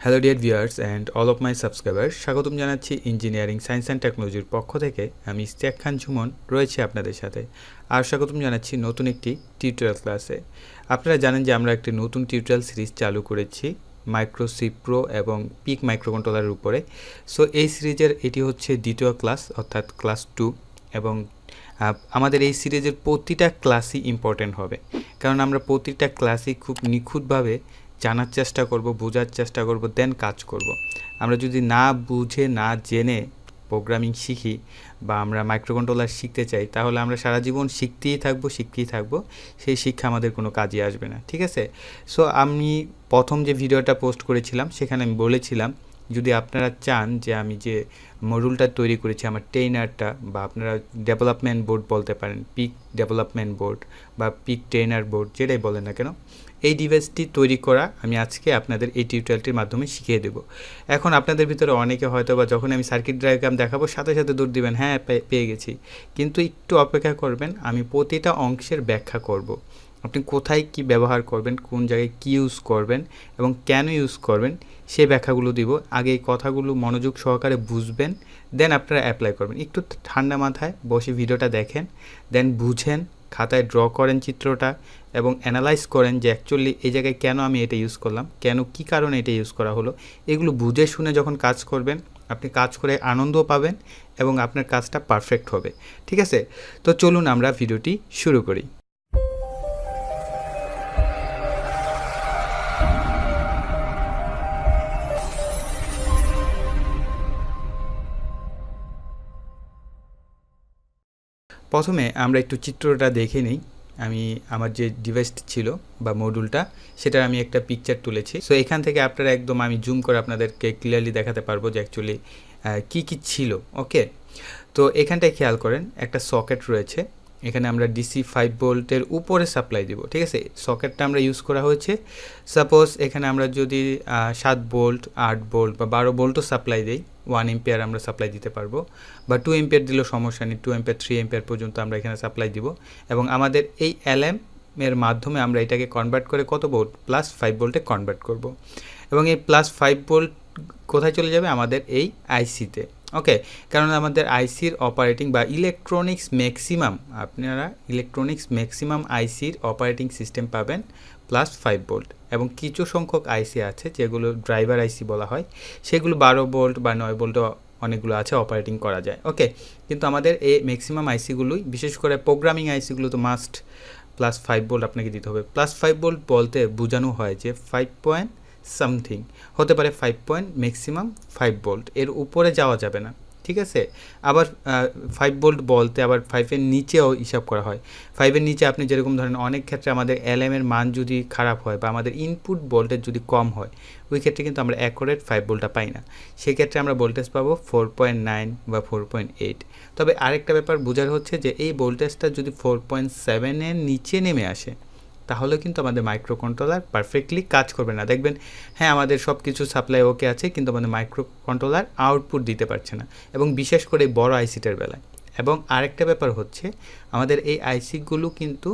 Hello dear viewers and all of my subscribers, স্বাগতম জানাচ্ছি engineering science and টেকনোলজির পক্ষ থেকে। আমি ইস্তিয়াক খান সুমন রয়েছে আপনাদের সাথে, আর স্বাগতম জানাচ্ছি নতুন একটি টিউটোরিয়াল ক্লাসে। আপনারা জানেন যে আমরা একটি নতুন টিউটোরিয়াল সিরিজ চালু করেছি MikroC+PIC এবং PIC মাইক্রোকন্ট্রোলারের উপরে। সো এই সিরিজের এটি হচ্ছে দ্বিতীয় ক্লাস, অর্থাৎ ক্লাস 2, এবং আমাদের এই সিরিজের প্রতিটা ক্লাসই ইম্পর্টেন্ট হবে, কারণ আমরা প্রতিটা ক্লাসই খুব নিখুঁতভাবে জানার চেষ্টা করব, বোঝার চেষ্টা করব, দেন কাজ করব। আমরা যদি না বুঝে না জেনে প্রোগ্রামিং শিখি বা আমরা মাইক্রোকন্ট্রোলার শিখতে চাই, তাহলে আমরা সারা জীবন শিখতেই থাকবো, সেই শিক্ষা আমাদের কোনো কাজে আসবে না, ঠিক আছে? সো আমি প্রথম যে ভিডিওটা পোস্ট করেছিলাম সেখানে আমি বলেছিলাম, যদি আপনারা চান যে আমি যে মডিউলটা তৈরি করেছি আমার ট্রেনারটা, বা আপনারা ডেভেলপমেন্ট বোর্ড বলতে পারেন, পিক ডেভেলপমেন্ট বোর্ড বা পিক ট্রেনার বোর্ড, যেটাই বলেন না কেন, এই ডিভাইসটি তৈরি করা আমি আজকে আপনাদের এই টিউটোরিয়ালটির মাধ্যমে শিখিয়ে দেব। এখন আপনাদের ভিতরে অনেকে হয়তো বা যখন আমি সার্কিট ডায়াগ্রাম দেখাবো সাথে সাথে দৌড় দিবেন, হ্যাঁ পেয়ে গেছি, কিন্তু একটু অপেক্ষা করবেন, আমি প্রতিটা অংশের ব্যাখ্যা করব। আপনি কোথায় কি ব্যবহার করবেন, কোন জায়গায় কি ইউজ করবেন এবং কেন ইউজ করবেন সেই ব্যাখ্যাগুলো দিব। আগে এই কথাগুলো মনোযোগ সহকারে বুঝবেন, দেন আপনারা অ্যাপ্লাই করবেন। একটু ঠান্ডা মাথায় বসে ভিডিওটা দেখেন, দেন বুঝেন, খাতায় ড্র করেন চিত্রটা এবং অ্যানালাইজ করেন যে অ্যাকচুয়ালি এই জায়গায় কেন আমি এটা ইউজ করলাম, কেন কী কারণে এটা ইউজ করা হলো। এগুলো বুঝে শুনে যখন কাজ করবেন, আপনি কাজ করে আনন্দও পাবেন এবং আপনার কাজটা পারফেক্ট হবে, ঠিক আছে? তো চলুন আমরা ভিডিওটি শুরু করি। প্রথমে আমরা একটু চিত্রটা দেখে নিই। আমি আমার যে ডিভাইসটি ছিল বা মডিউলটা, সেটার আমি একটা পিকচার তুলেছি। সো এখান থেকে আপনারা একদম আমি জুম করে আপনাদেরকে ক্লিয়ারলি দেখাতে পারবো যে অ্যাকচুয়ালি কী ছিল। ওকে, তো এখানটায় খেয়াল করেন একটা সকেট রয়েছে, এখানে আমরা DC 5 ভোল্টের উপরে সাপ্লাই দিব, ঠিক আছে? সকেটটা আমরা ইউজ করা হয়েছে। সাপোজ এখানে আমরা যদি 7 ভোল্ট, 8 ভোল্ট বা 12 ভোল্টও সাপ্লাই দিই, 1 এম্পিয়ার আমরা সাপ্লাই দিতে পারবো, বা 2 এম্পিয়ার দিলেও সমস্যা নেই, 2 এম্পিয়ার 3 এম্পিয়ার পর্যন্ত আমরা এখানে সাপ্লাই দিব। এবং আমাদের এই LM এর মাধ্যমে আমরা এটাকে কনভার্ট করে কত ভোল্ট, +5 ভোল্টে কনভার্ট করব। এবং এই +5 ভোল্ট কোথায় চলে যাবে, আমাদের এই আইসিতে। ওকে, কারণ আমাদের আইসির অপারেটিং বা ইলেকট্রনিক্স ম্যাক্সিমাম, আপনারা ইলেকট্রনিক্স ম্যাক্সিমাম আইসির অপারেটিং সিস্টেম পাবেন +5 ভোল্ট, এবং কিছু সংখ্যক আইসি আছে যেগুলো ড্রাইভার আইসি বলা হয়, সেগুলো 12 ভোল্ট বা 9 ভোল্টও অনেকগুলো আছে, অপারেটিং করা যায়। ওকে, কিন্তু আমাদের এই ম্যাক্সিমাম আইসিগুলোই, বিশেষ করে প্রোগ্রামিং আইসিগুলো তো মাস্ট +5 ভোল্ট আপনাকে দিতে হবে। +5 ভোল্ট বলতে বোঝানো হয় যে 5 পয়েন্ট সামথিং, হতে পারে 5 পয়েন্ট, ম্যাক্সিমাম 5 ভোল্ট, এর উপরে যাওয়া যাবে না, ঠিক আছে? আবার 5 ভোল্ট বলতে আবার 5-এর নিচেও হিসাব করা হয়। 5-এর নিচে আপনি যেরকম ধরেন, অনেক ক্ষেত্রে আমাদের LM এর মান যদি খারাপ হয় বা আমাদের ইনপুট ভোল্টেজ যদি কম হয়, ওই ক্ষেত্রে কিন্তু আমরা অ্যাকুরেট 5 ভোল্টটা পাই না, সেক্ষেত্রে আমরা ভোল্টেজ পাবো 4.9 বা 4.8। তবে আরেকটা ব্যাপার বোঝার হচ্ছে যে এই ভোল্টেজটা যদি 4.7-এর নিচে নেমে আসে, তাহলে কিন্তু আমাদের মাইক্রোকন্ট্রোলার পারফেক্টলি কাজ করবে না। দেখবেন, হ্যাঁ আমাদের সব কিছু সাপ্লাই ওকে আছে, কিন্তু আমাদের মাইক্রোকন্ট্রোলার আউটপুট দিতে পারছে না, এবং বিশেষ করে বড় আইসিটার বেলায়। এবং আরেকটা ব্যাপার হচ্ছে, আমাদের এই আইসিগুলো কিন্তু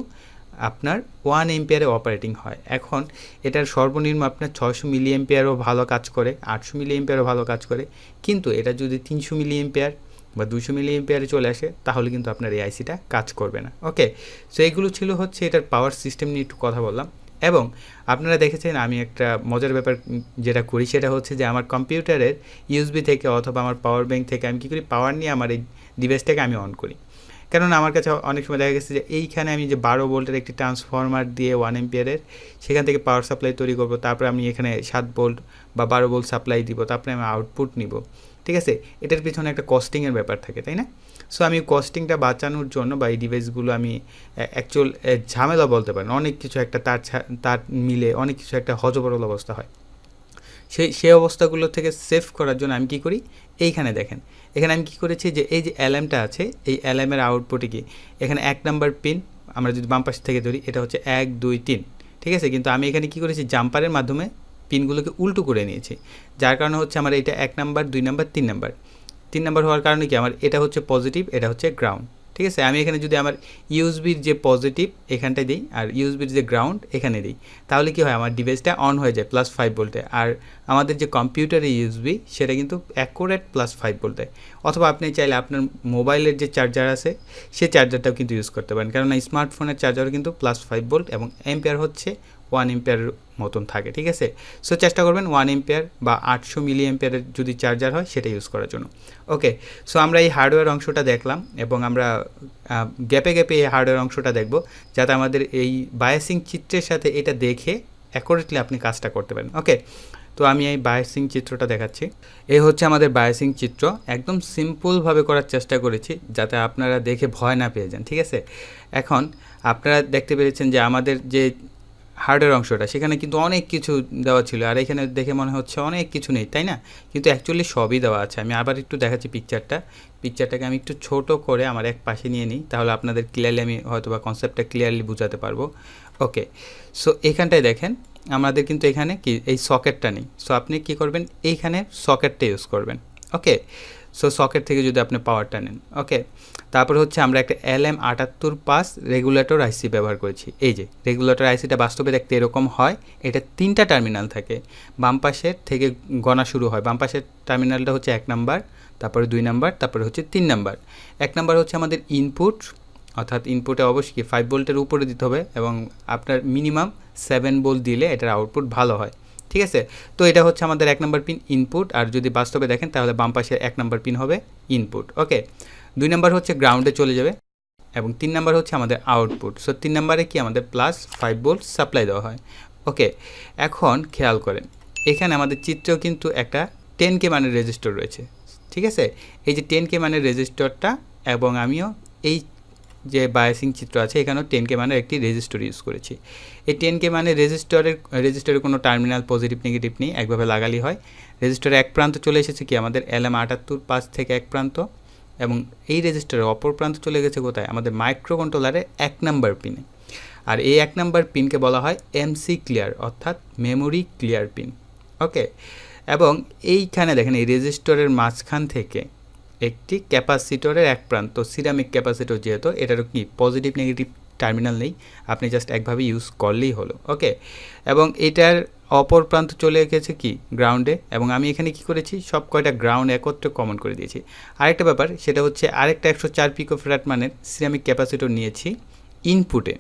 আপনার 1 এম্পিয়ারে অপারেটিং হয়। এখন এটার সর্বনিম্ন আপনার 600 মিলি এম্পিয়ারও ভালো কাজ করে, 800 মিলি এম্পিয়ারও ভালো কাজ করে, কিন্তু এটা যদি 300 মিলি এম্পিয়ার বা 200 মিলি এম্পিয়ারে চলে আসে, তাহলে কিন্তু আপনার এই আইসিটা কাজ করবে না। ওকে, সো এইগুলো ছিল হচ্ছে এটার পাওয়ার সিস্টেম নিয়ে একটু কথা বললাম। এবং আপনারা দেখেছেন আমি একটা মজার ব্যাপার যেটা করি, সেটা হচ্ছে যে আমার কম্পিউটারের USB থেকে অথবা আমার পাওয়ার ব্যাঙ্ক থেকে আমি কী করি, পাওয়ার নিয়ে আমার এই ডিভাইসটাকে আমি অন করি। কেননা আমার কাছে অনেক সময় দেখা গেছে যে এইখানে আমি যে 12 ভোল্টের একটি ট্রান্সফরমার দিয়ে 1 এম্পিয়ারের, সেখান থেকে পাওয়ার সাপ্লাই তৈরি করব, তারপরে আমি এখানে 7 ভোল্ট বা 12 ভোল্ট সাপ্লাই দিব, তারপরে আমি আউটপুট নিব, ঠিক আছে? এটার পিছনে একটা কস্টিংয়ের ব্যাপার থাকে, তাই না? সো আমি কস্টিংটা বাঁচানোর জন্য বা এই ডিভাইসগুলো আমি অ্যাকচুয়াল ঝামেলা বলতে পারেন, অনেক কিছু একটা তার মিলে অনেক কিছু একটা হজবরল অবস্থা হয়, সেই অবস্থাগুলো থেকে সেভ করার জন্য আমি কী করি, এইখানে দেখেন, এখানে আমি কী করেছি যে এই যে LMটা আছে, এই LMের আউটপুটে কি, এখানে 1 নাম্বার পিন, আমরা যদি বাম পাশ থেকে ধরি, এটা হচ্ছে 1 2 3, ঠিক আছে? কিন্তু আমি এখানে কী করেছি, জাম্পারের মাধ্যমে পিনগুলোকে উল্টো করে নিয়েছি, যার কারণে হচ্ছে আমার এটা 1 নাম্বার, 2 নাম্বার, 3 নাম্বার। 3 নাম্বার হওয়ার কারণে কি, আমার এটা হচ্ছে পজিটিভ, এটা হচ্ছে গ্রাউন্ড, ঠিক আছে। আমি এখানে যদি আমার ইউএসবির যে পজিটিভ এখানটায় দিই আর ইউএসবির যে গ্রাউন্ড এখানে দিই, তাহলে কি হয়, আমার ডিভাইসটা অন হয়ে যায় +5 ভোল্টে। আর আমাদের যে কম্পিউটারের ইউএসবি সেটা কিন্তু অ্যাকুরেট +5 ভোল্টে। অথবা আপনি চাইলে আপনার মোবাইলের যে চার্জার আছে সেই চার্জারটাও কিন্তু ইউজ করতে পারেন, কারণ স্মার্টফোনের চার্জারও কিন্তু +5 ভোল্ট এবং এম্পিয়ার হচ্ছে 1 এম্পিয়ারের মতন থাকে। ঠিক আছে, সো চেষ্টা করবেন 1 এম্পিয়ার বা 800 মিলি এম্পিয়ারের যদি চার্জার হয় সেটা ইউজ করার জন্য। ওকে, সো আমরা এই হার্ডওয়্যার অংশটা দেখলাম এবং আমরা গ্যাপে গ্যাপে এই হার্ডওয়্যার অংশটা দেখব, যাতে আমাদের এই বায়াসিং চিত্রের সাথে এটা দেখে অ্যাকুরেটলি আপনি কাজটা করতে পারেন। ওকে, তো আমি এই বায়াসিং চিত্রটা দেখাচ্ছি। এই হচ্ছে আমাদের বায়াসিং চিত্র, একদম সিম্পলভাবে করার চেষ্টা করেছি যাতে আপনারা দেখে ভয় না পেয়ে যান। ঠিক আছে, এখন আপনারা দেখতে পেরেছেন যে আমাদের যে হার্ডওয়্যার অংশটা সেখানে কিন্তু অনেক কিছু দেওয়া ছিল, আর এখানে দেখে মনে হচ্ছে অনেক কিছু নেই, তাই না? কিন্তু অ্যাকচুয়ালি সবই দেওয়া আছে। আমি আবার একটু দেখাচ্ছি পিকচারটাকে আমি একটু ছোট করে আমার এক পাশে নিয়ে নিই, তাহলে আপনাদের ক্লিয়ারলি আমি হয়তো বা কনসেপ্টটা ক্লিয়ারলি বোঝাতে পারবো। ওকে, সো এখানটায় দেখেন আমাদের কিন্তু এখানে কি এই সকেটটা নেই, সো আপনি কি করবেন, এইখানে সকেটটা ইউজ করবেন। ওকে, সো সকেট থেকে যদি আপনি পাওয়ারটা নেন। ওকে, তারপর হচ্ছে আমরা একটা LM78 রেগুলেটর আইসি ব্যবহার করেছি। এই যে রেগুলেটর আইসিটা বাস্তবে দেখতে এরকম হয়, এটা 3টা টার্মিনাল থাকে, বাম পাশের থেকে গণা শুরু হয়। বাম পাশের টার্মিনালটা হচ্ছে 1 নাম্বার, তারপরে 2 নাম্বার, তারপরে হচ্ছে 3 নাম্বার। 1 নাম্বার হচ্ছে আমাদের ইনপুট, অর্থাৎ ইনপুটে অবশ্যই 5 ভোল্টের উপরে দিতে হবে এবং আপনার মিনিমাম 7 ভোল্ট দিলে এটার আউটপুট ভালো হয়। ঠিক আছে, তো এটা হচ্ছে আমাদের 1 নাম্বার পিন ইনপুট, আর যদি বাস্তবে দেখেন তাহলে বাম পাশে 1 নাম্বার পিন হবে ইনপুট। ওকে, 2 নাম্বার হচ্ছে গ্রাউন্ডে চলে যাবে এবং 3 নাম্বার হচ্ছে আমাদের আউটপুট। সো 3 নাম্বারে কি আমাদের +5 ভোল্ট সাপ্লাই দেওয়া হয়। ওকে, এখন খেয়াল করেন এখানে আমাদের চিত্রেও কিন্তু একটা 10K মানের রেজিস্টর রয়েছে। ঠিক আছে, এই যে 10K মানের রেজিস্টরটা, এবং আমিও এই যে বায়াসিং চিত্র আছে এখানেও 10K মানের একটি রেজিস্টর ইউজ করেছি। এই 10K মানের রেজিস্টরের কোনো টার্মিনাল পজিটিভ নেগেটিভ নেই, একভাবে লাগালি হয়। রেজিস্টরের এক প্রান্ত চলে এসেছে কি আমাদের LM78 থেকে এক প্রান্ত, এবং এই রেজিস্টরের অপর প্রান্ত চলে গেছে কোথায়, আমাদের মাইক্রোকন্ট্রোলারের 1 নাম্বার পিনে। আর এই 1 নাম্বার পিনকে বলা হয় MC ক্লিয়ার, অর্থাৎ মেমোরি ক্লিয়ার পিন। ওকে, এবং এইখানে দেখেন এই রেজিস্টরের মাঝখান থেকে একটি ক্যাপাসিটরের এক প্রান্ত, সিরামিক ক্যাপাসিটর যেহেতু, এটারও কি পজিটিভ নেগেটিভ টার্মিনাল নেই, আপনি জাস্ট একভাবে ইউজ করলেই হলো। ওকে, এবং এটার অপর প্রান্ত চলে গেছে কি গ্রাউন্ডে, এবং আমি এখানে কি করেছি, সব কয়টা গ্রাউন্ড একত্রে কমন করে দিয়েছি। আরেকটা ব্যাপার, সেটা হচ্ছে আরেকটা 104 পিকোফ্যারাড মানের সিরামিক ক্যাপাসিটর নিয়েছি ইনপুটে,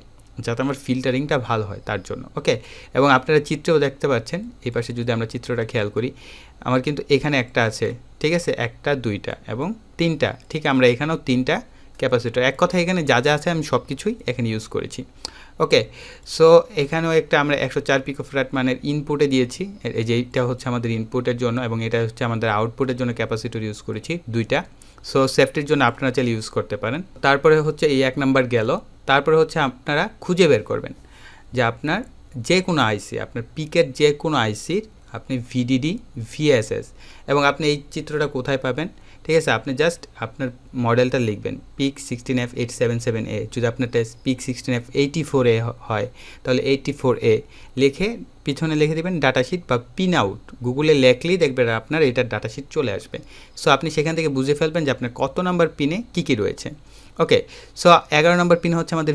যাতে আমার ফিল্টারিংটা ভালো হয় তার জন্য। ওকে, এবং আপনারা চিত্রেও দেখতে পাচ্ছেন, এই পাশে যদি আমরা চিত্রটা খেয়াল করি, আমার কিন্তু এখানে একটা আছে, ঠিক আছে, 1টা 2টা এবং 3টা, ঠিক আমরা এখানেও 3টা ক্যাপাসিটর, এক কথা এখানে যা যা আছে আমি সব কিছুই এখানে ইউজ করেছি। ওকে, সো এখানেও একটা আমরা 104 পিকোফ্যারাড মানের ইনপুটে দিয়েছি, এই যে এইটা হচ্ছে আমাদের ইনপুটের জন্য, এবং এটা হচ্ছে আমাদের আউটপুটের জন্য ক্যাপাসিটর ইউজ করেছি 2টা। সো সেফটির জন্য আপনারা চাইলে ইউজ করতে পারেন। তারপরে হচ্ছে এই 1 নাম্বার গেল, তারপরে হচ্ছে আপনারা খুঁজে বের করবেন যে আপনার যে কোনো আইসি, আপনার পিকের যে কোনো আইসির আপনি VDD VSS, এবং আপনি এই চিত্রটা কোথায় পাবেন, ঠিক আছে, আপনি জাস্ট আপনার মডেলটা লিখবেন PIC 16F877A, যদি আপনার PIC 16F84A হয় তাহলে 84A লিখে পিছনে লিখে দেবেন ডাটাশিট বা পিন আউট, গুগলে লেখলেই দেখবেন আপনার এটার ডাটাশিট চলে আসবে। সো আপনি সেখান থেকে বুঝে ফেলবেন যে আপনার কত নাম্বার পিনে কী কী রয়েছে। ওকে, সো 11 নম্বর পিন হচ্ছে আমাদের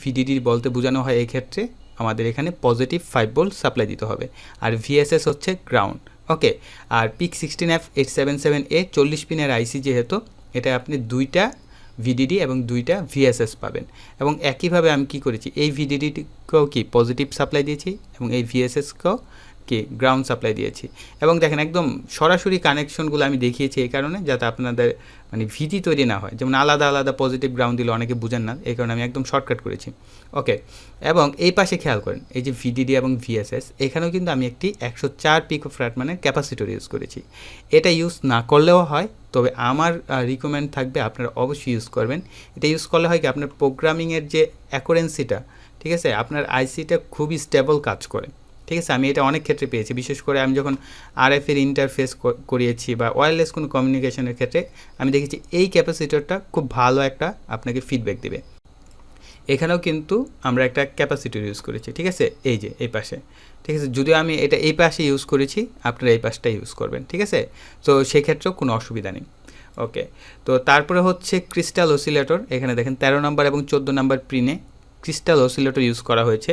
VDD বলতে বোঝানো হয় এই ক্ষেত্রে আমাদের এখানে পজিটিভ 5 ভোল্ট সাপ্লাই দিতে হবে, আর VSS হচ্ছে গ্রাউন্ড। ওকে, আর PIC 16F877A 40 পিনের আইসি যেহেতু, এটা আপনি 2টা VDD এবং 2টা VSS পাবেন। এবং একইভাবে আমি কি করেছি, এই VDDকেও কি পজিটিভ সাপ্লাই দিয়েছি এবং এই VSSকেও কি গ্রাউন্ড সাপ্লাই দিয়েছি। এবং দেখেন একদম সরাসরি কানেকশনগুলো আমি দেখিয়েছি এই কারণে, যাতে আপনাদের মানে ভীতি তৈরি না হয়, যেমন আলাদা আলাদা পজিটিভ গ্রাউন্ড দিলে অনেকে বুঝেন না, এই কারণে আমি একদম শর্টকাট করেছি। ওকে, এবং এই পাশে খেয়াল করেন এই যে VDD এবং VSS, এখানেও কিন্তু আমি একটি 104 পিকোফ্যারাড মানে ক্যাপাসিটর ইউজ করেছি। এটা ইউজ না করলেও হয়, তবে আমার রিকমেন্ড থাকবে আপনারা অবশ্যই ইউজ করবেন। এটা ইউজ করলে হয় কি আপনার প্রোগ্রামিংয়ের যে অ্যাকুরেন্সিটা, ঠিক আছে, আপনার আইসিটা খুবই স্টেবল কাজ করে। ঠিক আছে, আমি এটা অনেক ক্ষেত্রে পেয়েছি, বিশেষ করে আমি যখন RF-এর ইন্টারফেস করিয়েছি বা ওয়্যারলেস কোনো কমিউনিকেশনের ক্ষেত্রে আমি দেখেছি এই ক্যাপাসিটরটা খুব ভালো একটা আপনাকে ফিডব্যাক দেবে। এখানেও কিন্তু আমরা একটা ক্যাপাসিটর ইউজ করেছি, ঠিক আছে, এই যে এই পাশে, ঠিক আছে, যদিও আমি এটা এই পাশে ইউজ করেছি, আপনারা এই পাশটা ইউজ করবেন, ঠিক আছে, তো সেক্ষেত্রেও কোনো অসুবিধা নেই। ওকে, তো তারপরে হচ্ছে ক্রিস্টাল অসিলেটর। এখানে দেখেন 13 নম্বর এবং 14 নম্বর পিনে ক্রিস্টাল অসিলেটর ইউজ করা হয়েছে।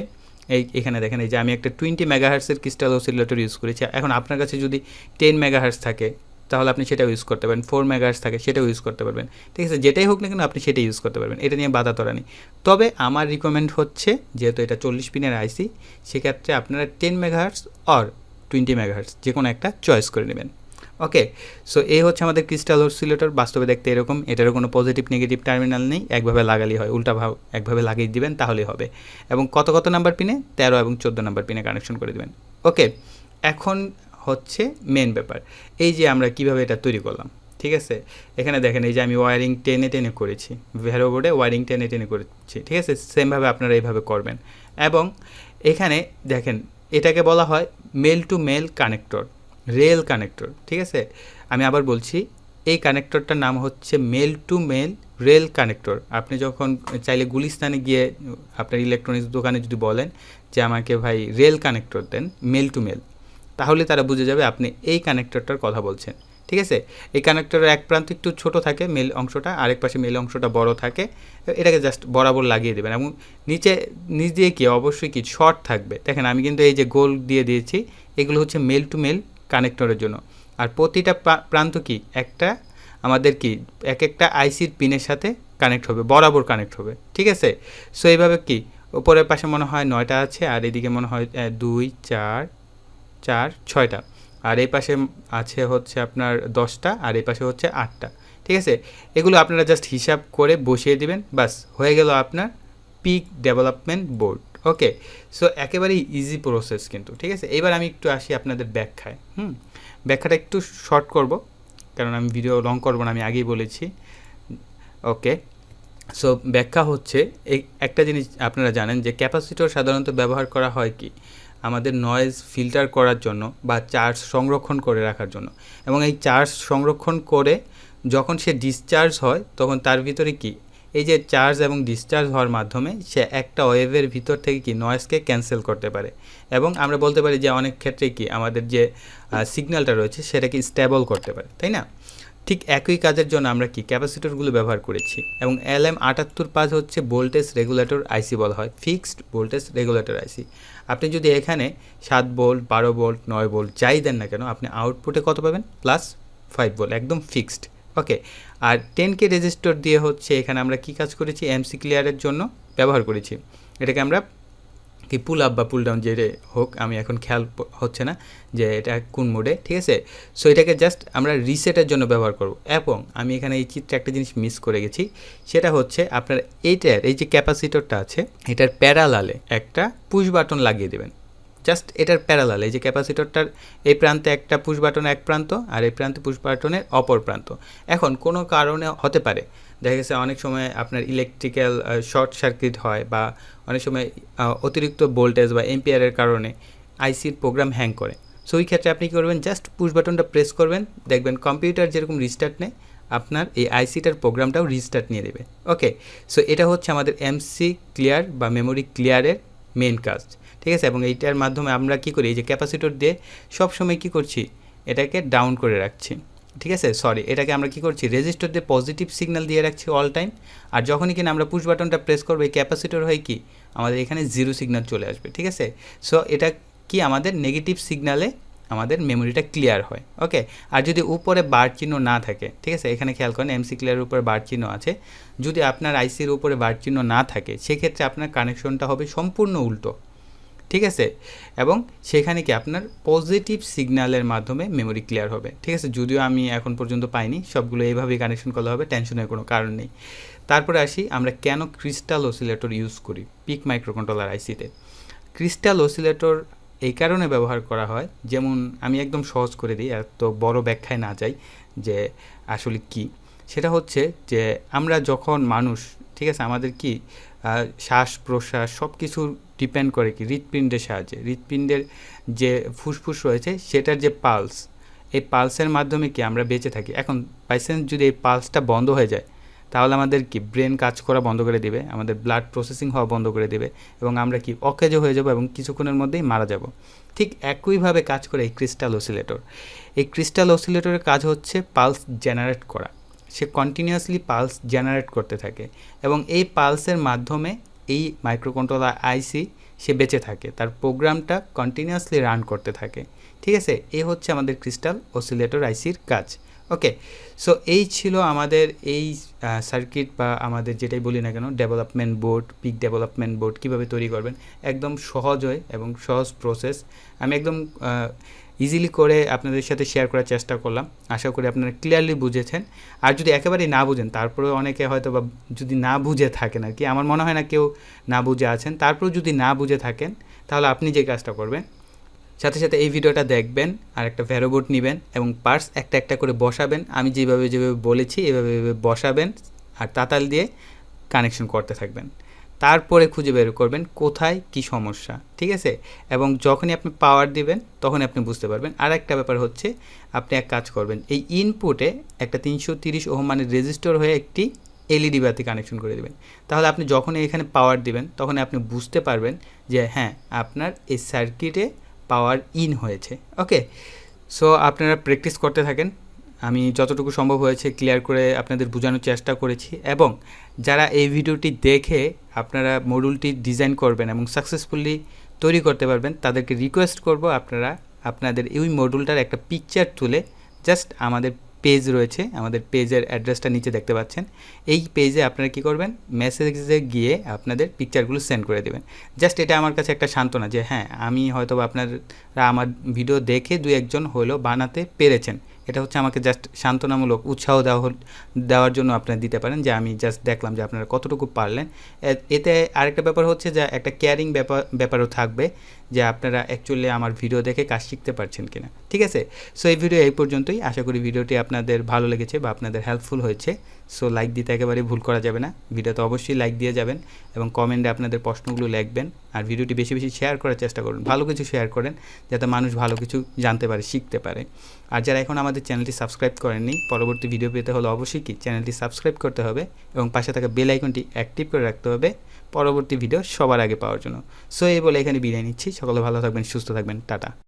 এখানে দেখেন এই যে আমি একটা 20 মেগাহার্টসের ক্রিস্টাল অসিলেটর ইউজ করেছি। এখন আপনার কাছে যদি 10 মেগাহার্টস থাকে তাহলে আপনি সেটাও ইউজ করতে পারেন, 4 মেগাহার্টস থাকে সেটাও ইউজ করতে পারবেন, ঠিক আছে? যেটাই হোক না কেন আপনি সেটাই ইউজ করতে পারবেন, এটা নিয়ে বাধা তোরা নেই। তবে আমার রিকমেন্ড হচ্ছে, যেহেতু এটা 40 পিনের আইসি, সেক্ষেত্রে আপনারা 10 মেগাহার্টস অর 20 মেগাহার্টস যে কোনো একটা চয়েস করে নেবেন। ওকে, সো এই হচ্ছে আমাদের ক্রিস্টাল অসিলেটর। বাস্তবে দেখতে এরকম, এটারও কোনো পজিটিভ নেগেটিভ টার্মিনাল নেই, একভাবে লাগালেই হয়, একভাবে লাগিয়ে দিবেন তাহলেই হবে। এবং কত নাম্বার পিনে? 13 এবং 14 নাম্বার পিনে কানেকশন করে দেবেন। ওকে, এখন হচ্ছে মেন ব্যাপার, এই যে আমরা কিভাবে এটা তৈরি করলাম, ঠিক আছে? এখানে দেখেন এই যে আমি ওয়ারিং টেনে করেছি, ভেরো বোর্ডে ওয়ারিং টেনে করেছি, ঠিক আছে? সেমভাবে আপনারা এইভাবে করবেন। এবং এখানে দেখেন এটাকে বলা হয় male to male connector, rail connector, ঠিক আছে? আমি আবার বলছি, এই কানেক্টরটার নাম হচ্ছে male to male rail connector. আপনি যখন চাইলে গুলিস্তানে গিয়ে আপনার ইলেকট্রনিক্স দোকানে যদি বলেন যে আমাকে ভাই রেল কানেক্টর দেন মেল টু মেল, তাহলে তারা বুঝে যাবে আপনি এই কানেক্টরটার কথা বলছেন, ঠিক আছে? এই কানেক্টরের এক প্রান্ত একটু ছোট থাকে মেল অংশটা, আরেক পাশে মেল অংশটা বড় থাকে। এটাকে জাস্ট বরাবর লাগিয়ে দেবেন এবং নিচ দিয়ে কি অবশ্যই কি শর্ট থাকবে। দেখেন আমি কিন্তু এই যে গোল দিয়ে দিয়েছি, এগুলো হচ্ছে মেল টু মেল কানেক্টরের জন্য। আর প্রতিটা প্রান্ত কি একটা আমাদের কি একটা আইসির পিনের সাথে কানেক্ট হবে, বরাবর কানেক্ট হবে, ঠিক আছে? সো এইভাবে কি উপরের পাশে মনে হয় 9টা আছে, আর এদিকে মনে হয় 2 4 6টা, আর এই পাশে আছে হচ্ছে আপনার 10টা, আর এই পাশে হচ্ছে 8টা, ঠিক আছে? এগুলো আপনারা জাস্ট হিসাব করে বসিয়ে দিবেন, বাস হয়ে গেল আপনার পিক ডেভেলপমেন্ট বোর্ড। ওকে, সো একেবারেই ইজি প্রসেস কিন্তু, ঠিক আছে? এবার আমি একটু আসি আপনাদের ব্যাখ্যায়। ব্যাখ্যাটা একটু শর্ট করব, কারণ আমি ভিডিও লং করব না, আমি আগেই বলেছি। ওকে, সো ব্যাখ্যা হচ্ছে একটা জিনিস আপনারা জানেন যে ক্যাপাসিটর সাধারণত ব্যবহার করা হয় কি আমাদের নয়েজ ফিল্টার করার জন্য বা চার্জ সংরক্ষণ করে রাখার জন্য। এবং এই চার্জ সংরক্ষণ করে যখন সে ডিসচার্জ হয় তখন তার ভিতরে কি এই যে চার্জ এবং ডিসচার্জ হওয়ার মাধ্যমে সে একটা ওয়েভের ভিতর থেকে কি নয়েজকে ক্যান্সেল করতে পারে। এবং আমরা বলতে পারি যে অনেক ক্ষেত্রে কি আমাদের যে সিগন্যালটা রয়েছে সেটাকে স্টেবল করতে পারে, তাই না? ঠিক একই কাজের জন্য আমরা কি ক্যাপাসিটরগুলো ব্যবহার করেছি। এবং LM7805 হচ্ছে ভোল্টেজ রেগুলেটর আইসি বলা হয়, ফিক্সড ভোল্টেজ রেগুলেটর আইসি। আপনি যদি এখানে 7 ভোল্ট 12 ভোল্ট 9 ভোল্ট যাই দেন না কেন, আপনি আউটপুটে কত পাবেন? +5 ভোল্ট, একদম ফিক্সড। ওকে, আর 10K রেজিস্টর দিয়ে হচ্ছে এখানে আমরা কি কাজ করেছি? এমসি ক্লিয়ারের জন্য ব্যবহার করেছি। এটাকে আমরা কি পুল আপ বা পুল ডাউন যে হোক, আমি এখন খেয়াল হচ্ছে না যে এটা কোন মোডে, ঠিক আছে? সো এটাকে জাস্ট আমরা রিসেটের জন্য ব্যবহার করব। এবং আমি এখানে এই চিত্রে একটা জিনিস মিস করে গেছি, সেটা হচ্ছে আপনার এইটার এই যে ক্যাপাসিটরটা আছে এটার প্যারালালে একটা পুশ বাটন লাগিয়ে দেবেন। জাস্ট এটার প্যারালাল, এই যে ক্যাপাসিটরটার এই প্রান্তে একটা পুশ বাটন এক প্রান্ত, আর এই প্রান্তে পুশ বাটনের অপর প্রান্ত। এখন কোনো কারণে হতে পারে, দেখা গেছে অনেক সময় আপনার ইলেকট্রিক্যাল শর্ট সার্কিট হয়, বা অনেক সময় অতিরিক্ত ভোল্টেজ বা এম্পিয়ারের কারণে আইসির প্রোগ্রাম হ্যাং করে। সো ওই ক্ষেত্রে আপনি কী করবেন? জাস্ট পুশ বাটনটা প্রেস করবেন, দেখবেন কম্পিউটার যেরকম রিস্টার্ট নেয় আপনার এই আইসিটার প্রোগ্রামটাও রিস্টার্ট নিয়ে দেবে। ওকে, সো এটা হচ্ছে আমাদের এমসি ক্লিয়ার বা মেমোরি ক্লিয়ারের মেন কাজ, ঠিক আছে? এবং এইটার মাধ্যমে আমরা কী করি? এই যে ক্যাপাসিটর দিয়ে সবসময় কী করছি? এটাকে ডাউন করে রাখছি, ঠিক আছে? এটাকে আমরা কী করছি? রেজিস্টার দিয়ে পজিটিভ সিগন্যাল দিয়ে রাখছি অল টাইম। আর যখনই কিনা আমরা পুশ বাটনটা প্রেস করবো, এই ক্যাপাসিটর হয় কি আমাদের এখানে 0 সিগন্যাল চলে আসবে, ঠিক আছে? সো এটা কি আমাদের নেগেটিভ সিগন্যালে আমাদের মেমোরিটা ক্লিয়ার হয়। ওকে, আর যদি উপরে বার চিহ্ন না থাকে, ঠিক আছে? এখানে খেয়াল করেন এমসি ক্লিয়ারের উপরে বার চিহ্ন আছে, যদি আপনার আইসির উপরে বার চিহ্ন না থাকে সেক্ষেত্রে আপনার কানেকশনটা হবে সম্পূর্ণ উল্টো, ঠিক আছে? এবং সেখানে কি আপনার পজিটিভ সিগন্যালের মাধ্যমে মেমোরি ক্লিয়ার হবে, ঠিক আছে? যদিও আমি এখন পর্যন্ত পাইনি, সবগুলো এইভাবেই কানেকশন করলে হবে, টেনশনের কোনো কারণ নেই। তারপরে আসি আমরা কেন ক্রিস্টাল অসিলেটর ইউজ করি পিক মাইক্রোকন্ট্রোলার আইসিতে। ক্রিস্টাল অসিলেটর এই কারণে ব্যবহার করা হয়, যেমন আমি একদম সহজ করে দিই, এত বড় ব্যাখ্যায় না যাই যে আসলে কি। সেটা হচ্ছে যে আমরা যখন মানুষ, ঠিক আছে, আমাদের কি শ্বাস প্রশ্বাস সব কিছু ডিপেন্ড করে কি হৃৎপিণ্ডের সাহায্যে। হৃৎপিণ্ডের যে ফুসফুস রয়েছে সেটার যে পালস, এই পালসের মাধ্যমে কি আমরা বেঁচে থাকি। এখন বাইচান্স যদি এই পালসটা বন্ধ হয়ে যায় তাহলে আমাদের কি ব্রেন কাজ করা বন্ধ করে দেবে, আমাদের ব্লাড প্রসেসিং হওয়া বন্ধ করে দেবে, এবং আমরা কি অকেজো হয়ে যাব এবং কিছুক্ষণের মধ্যেই মারা যাব। ঠিক একইভাবে কাজ করে এই ক্রিস্টাল অসিলেটর। এই ক্রিস্টাল অসিলেটরের কাজ হচ্ছে পালস জেনারেট করা, সে কন্টিনিউয়াসলি পালস জেনারেট করতে থাকে এবং এই পালসের মাধ্যমে এই মাইক্রোকন্ট্রোলার আইসি সে বেঁচে থাকে, তার প্রোগ্রামটা কন্টিনিউয়াসলি রান করতে থাকে। ঠিক আছে, এই হচ্ছে আমাদের ক্রিস্টাল অসিলেটর আইসির কাজ। ওকে, সো এই ছিল আমাদের এই সার্কিট বা আমাদের যেটাই বলি না কেন development board, PIC development board কীভাবে তৈরি করবেন, একদম সহজ হয় এবং সহজ প্রসেস। আমি একদম ইজিলি করে আপনাদের সাথে শেয়ার করার চেষ্টা করলাম। আশা করি আপনারা ক্লিয়ারলি বুঝেছেন। আর যদি একেবারেই না বুঝেন, তারপরেও অনেকে হয়তো বা যদি না বুঝে থাকেন আর কি, আমার মনে হয় না কেউ না বুঝে আছেন, তারপরেও যদি না বুঝে থাকেন তাহলে আপনি যে কাজটা করবেন, সাথে সাথে এই ভিডিওটা দেখবেন আর একটা ভ্যারোবোর্ড নেবেন এবং পার্টস একটা একটা করে বসাবেন। আমি যেভাবে বলেছি এভাবে বসাবেন আর তাতাল দিয়ে কানেকশন করতে থাকবেন। তারপরে খুঁজে বের করবেন কোথায় কি সমস্যা। ঠিক আছে, এবং যখনই আপনি পাওয়ার দিবেন তখনই আপনি বুঝতে পারবেন। আর একটা ব্যাপার হচ্ছে, আপনি এক কাজ করবেন, এই ইনপুটে একটা 330 ওহম মানের রেজিস্টর হয়ে একটি এলইডি বাতি কানেকশন করে দেবেন। তাহলে আপনি যখনই এখানে পাওয়ার দিবেন তখন আপনি বুঝতে পারবেন যে হ্যাঁ, আপনার এই সার্কিটে পাওয়ার ইন হয়েছে। ওকে, সো আপনারা প্র্যাকটিস করতে থাকেন। আমি যতটুকু সম্ভব হয়েছে ক্লিয়ার করে আপনাদের বোঝানোর চেষ্টা করেছি, এবং যারা এই ভিডিওটি দেখে আপনারা মডিউলটি ডিজাইন করবেন এবং সাকসেসফুলি তৈরি করতে পারবেন, তাদেরকে রিকোয়েস্ট করব আপনারা আপনাদের এই মডিউলটার একটা পিকচার তুলে জাস্ট আমাদের পেজ রয়েছে, আমাদের পেজের অ্যাড্রেসটা নিচে দেখতে পাচ্ছেন, এই পেজে আপনারা কী করবেন, মেসেজে গিয়ে আপনাদের পিকচারগুলো সেন্ড করে দেবেন। জাস্ট এটা আমার কাছে একটা সান্ত্বনা যে হ্যাঁ, আমি হয়তো আপনারা আমার ভিডিও দেখে 2-1 জন হলেও বানাতে পেরেছেন। এটা হচ্ছে আমাকে জাস্ট সান্ত্বনামূলক উৎসাহ দেওয়ার জন্য আপনারা দিতে পারেন যে আমি জাস্ট দেখলাম যে আপনারা কতটুকু পারলেন। এতে আরেকটা ব্যাপার হচ্ছে যে একটা কেয়ারিং ব্যাপারও থাকবে যে আপনারা অ্যাকচুয়ালি আমার ভিডিও দেখে কাজ শিখতে পারছেন কিনা। ঠিক আছে, সো এই ভিডিও এই পর্যন্তই। আশা করি ভিডিওটি আপনাদের ভালো লেগেছে বা আপনাদের হেল্পফুল হয়েছে। সো লাইক দিতে একেবারে ভুল করা যাবে না, ভিডিওতে অবশ্যই লাইক দিয়ে যাবেন এবং কমেন্টে আপনাদের প্রশ্নগুলো লিখবেন। আর ভিডিওটি বেশি বেশি শেয়ার করার চেষ্টা করুন, ভালো কিছু শেয়ার করেন যাতে মানুষ ভালো কিছু জানতে পারে, শিখতে পারে। আর যারা এখন আমাদের চ্যানেলটি সাবস্ক্রাইব করেননি, পরবর্তী ভিডিও পেতে হলে অবশ্যই কি চ্যানেলটি সাবস্ক্রাইব করতে হবে এবং পাশে থাকা বেল আইকনটি অ্যাক্টিভ করে রাখতে হবে পরবর্তী ভিডিও সবার আগে পাওয়ার জন্য। সো এই বলে এখানে বিদায় নিচ্ছি। সকলে ভালো থাকবেন, সুস্থ থাকবেন, টাটা।